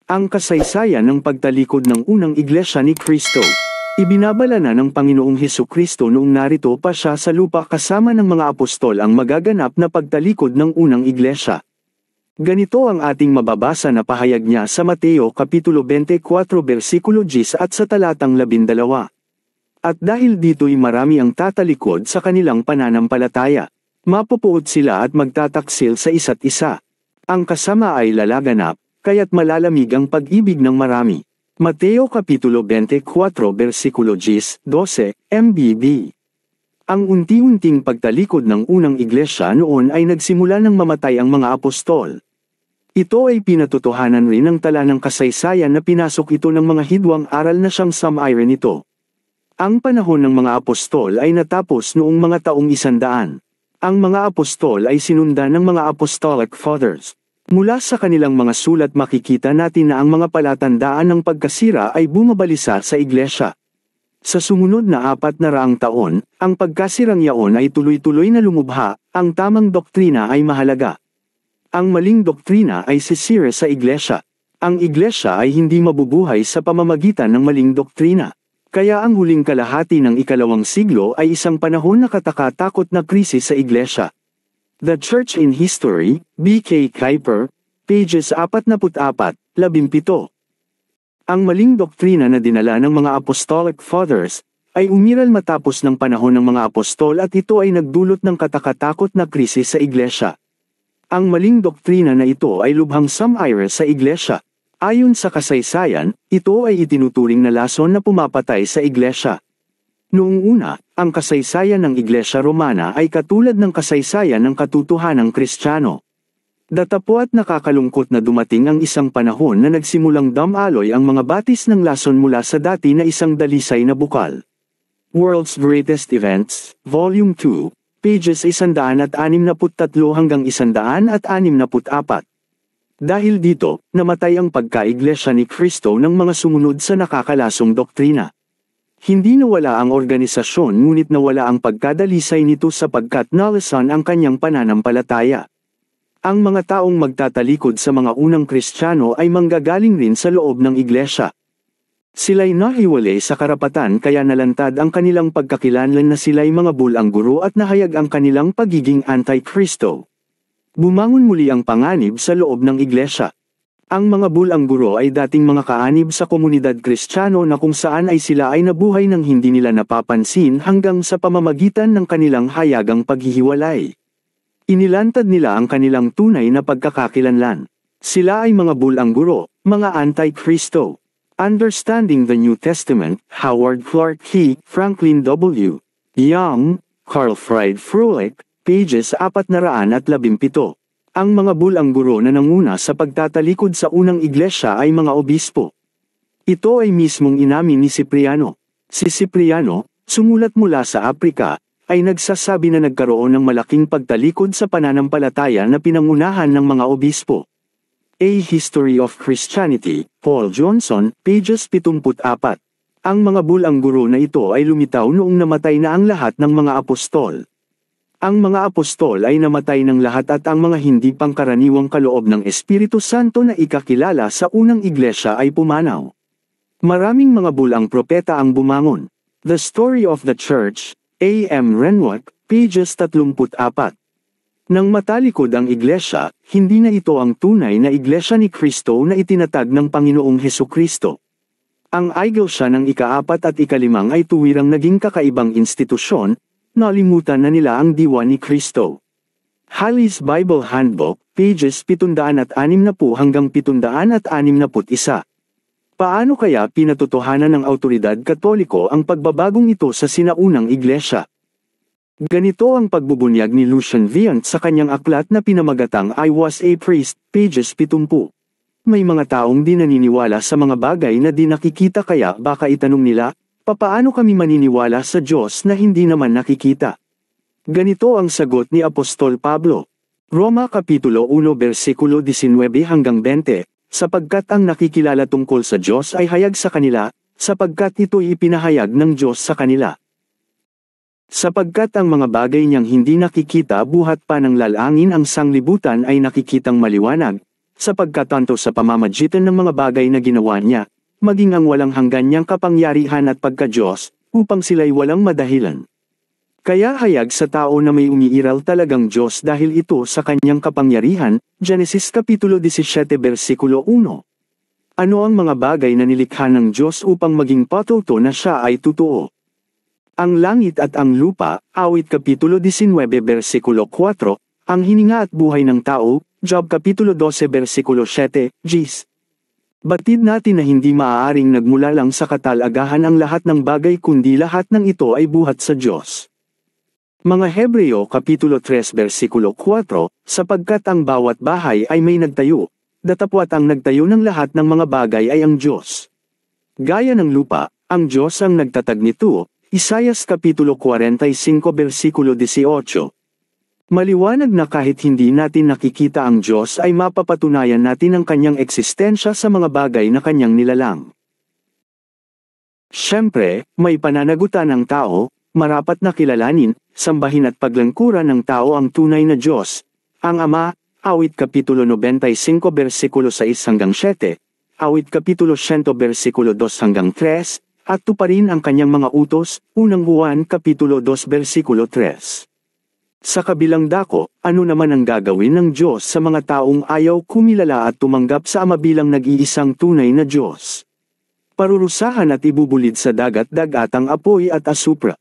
Ang kasaysayan ng pagtalikod ng unang iglesia ni Kristo. Ibinabala na ng Panginoong Hesukristo noong narito pa siya sa lupa kasama ng mga apostol ang magaganap na pagtalikod ng unang iglesia. Ganito ang ating mababasa na pahayag niya sa Mateo Kapitulo 24 versikulo 10 at sa talatang 12. At dahil dito'y marami ang tatalikod sa kanilang pananampalataya, mapupuot sila at magtataksil sa isa't isa. Ang kasama ay lalaganap, kaya't malalamig ang pag-ibig ng marami. Mateo Kapitulo 24 versikulo 10, 12, MBB. Ang unti-unting pagtalikod ng unang iglesia noon ay nagsimula nang mamatay ang mga apostol. Ito ay pinatotohanan rin ng tala ng kasaysayan na pinasok ito ng mga hidwang aral na siyang sumire nito. Ang panahon ng mga apostol ay natapos noong mga taong 100. Ang mga apostol ay sinundan ng mga apostolic fathers. Mula sa kanilang mga sulat makikita natin na ang mga palatandaan ng pagkasira ay bumabalisa sa iglesia. Sa sumunod na 400 taon, ang pagkasirang yaon ay tuloy-tuloy na lumubha, ang tamang doktrina ay mahalaga. Ang maling doktrina ay sisira sa iglesia. Ang iglesia ay hindi mabubuhay sa pamamagitan ng maling doktrina. Kaya ang huling kalahati ng ikalawang siglo ay isang panahon na katakatakot na krisis sa iglesia. The Church in History, B.K. Kuyper, pages 44, 17. Ang maling doktrina na dinala ng mga Apostolic Fathers, ay umiral matapos ng panahon ng mga apostol at ito ay nagdulot ng katakatakot na krisis sa iglesia. Ang maling doktrina na ito ay lubhang sumire sa iglesia. Ayon sa kasaysayan, ito ay itinuturing na lason na pumapatay sa iglesia. Noong una, ang kasaysayan ng Iglesia Romana ay katulad ng kasaysayan ng katotohanang Kristiyano. Datapwat nakakalungkot na dumating ang isang panahon na nagsimulang damaloy ang mga batis ng lason mula sa dati na isang dalisay na bukal. World's Greatest Events, Volume 2, pages 163 hanggang 164. Dahil dito, namatay ang pagkaiglesia ni Kristo ng mga sumunod sa nakakalasong doktrina. Hindi nawala ang organisasyon ngunit nawala ang pagkadalisay nito sapagkat nalasan ang kanyang pananampalataya. Ang mga taong magtatalikod sa mga unang Kristiyano ay manggagaling rin sa loob ng iglesia. Sila'y nahiwalay sa karapatan kaya nalantad ang kanilang pagkakilanlan na sila'y mga bulang guro at nahayag ang kanilang pagiging anti-Kristo. Bumangon muli ang panganib sa loob ng iglesia. Ang mga bulang guro ay dating mga kaanib sa komunidad Kristiyano na kung saan ay sila ay nabuhay ng hindi nila napapansin hanggang sa pamamagitan ng kanilang hayagang paghihiwalay. Inilantad nila ang kanilang tunay na pagkakakilanlan. Sila ay mga bulang guro, mga anti-Kristo. Understanding the New Testament, Howard Clark Key, Franklin W. Young, Carl Fried Froelich, pages 417. Ang mga bulang guro na nanguna sa pagtatalikod sa unang iglesia ay mga obispo. Ito ay mismong inamin ni Cipriano. Si Cipriano, sumulat mula sa Aprika, ay nagsasabi na nagkaroon ng malaking pagtalikod sa pananampalataya na pinangunahan ng mga obispo. A History of Christianity, Paul Johnson, pages 74. Ang mga bulang guro na ito ay lumitaw noong namatay na ang lahat ng mga apostol. Ang mga apostol ay namatay ng lahat at ang mga hindi pangkaraniwang kaloob ng Espiritu Santo na ikakilala sa unang iglesia ay pumanaw. Maraming mga bulang propeta ang bumangon. The Story of the Church, A. M. Renwick, pages 34. Nang matalikod ang iglesia, hindi na ito ang tunay na iglesia ni Kristo na itinatag ng Panginoong Hesukristo. Ang iglesia ng ika-4 at ika-5 ay tuwirang naging kakaibang institusyon. Nalimutan na nila ang diwa ni Kristo. Halley's Bible Handbook, pages 760 hanggang 761. Paano kaya pinatotohanan ng autoridad Katoliko ang pagbabagong ito sa sinaunang iglesia? Ganito ang pagbubunyag ni Lucian Viant sa kanyang aklat na pinamagatang I Was a Priest, pages 70. May mga taong di naniniwala sa mga bagay na di nakikita kaya baka itanong nila, papaano kami maniniwala sa Diyos na hindi naman nakikita? Ganito ang sagot ni Apostol Pablo. Roma Kapitulo 1 versikulo 19 hanggang 20, sapagkat ang nakikilala tungkol sa Diyos ay hayag sa kanila, sapagkat ito'y ipinahayag ng Diyos sa kanila. Sapagkat ang mga bagay niyang hindi nakikita buhat pa ng lalangin ang sanglibutan ay nakikitang maliwanag, sapagkat tanto sa pamamagitan ng mga bagay na ginawa niya, maging ang walang hanggan niyang kapangyarihan at pagka-Diyos, upang sila'y walang madahilan. Kaya hayag sa tao na may umiiral talagang Diyos dahil ito sa kanyang kapangyarihan, Genesis Kapitulo 17 versikulo 1. Ano ang mga bagay na nilikha ng Diyos upang maging patuto na siya ay totoo? Ang langit at ang lupa, Awit Kapitulo 19 versikulo 4, ang hininga at buhay ng tao, Job Kapitulo 12 versikulo 7, Gs. Batid natin na hindi maaaring nagmula lang sa katalagahan ang lahat ng bagay kundi lahat ng ito ay buhat sa Diyos. Mga Hebreo Kapitulo 3 versikulo 4, sapagkat ang bawat bahay ay may nagtayo, datapwat ang nagtayo ng lahat ng mga bagay ay ang Diyos. Gaya ng lupa, ang Diyos ang nagtatag nito, Isayas Kapitulo 45 versikulo 18. Maliwanag na kahit hindi natin nakikita ang Diyos ay mapapatunayan natin ang kanyang eksistensya sa mga bagay na kanyang nilalang. Siyempre, may pananagutan ng tao, marapat na kilalanin, sambahin at paglangkuran ng tao ang tunay na Diyos, ang Ama, Awit Kapitulo 95 versikulo 6 hanggang 7, Awit Kapitulo 100 versikulo 2 hanggang 3, at tuparin ang kanyang mga utos, unang Juan Kapitulo 2 versikulo 3. Sa kabilang dako, ano naman ang gagawin ng Diyos sa mga taong ayaw kumilala at tumanggap sa Ama bilang nag-iisang tunay na Diyos? Parurusahan at ibubulid sa dagat-dagatang apoy at asupra.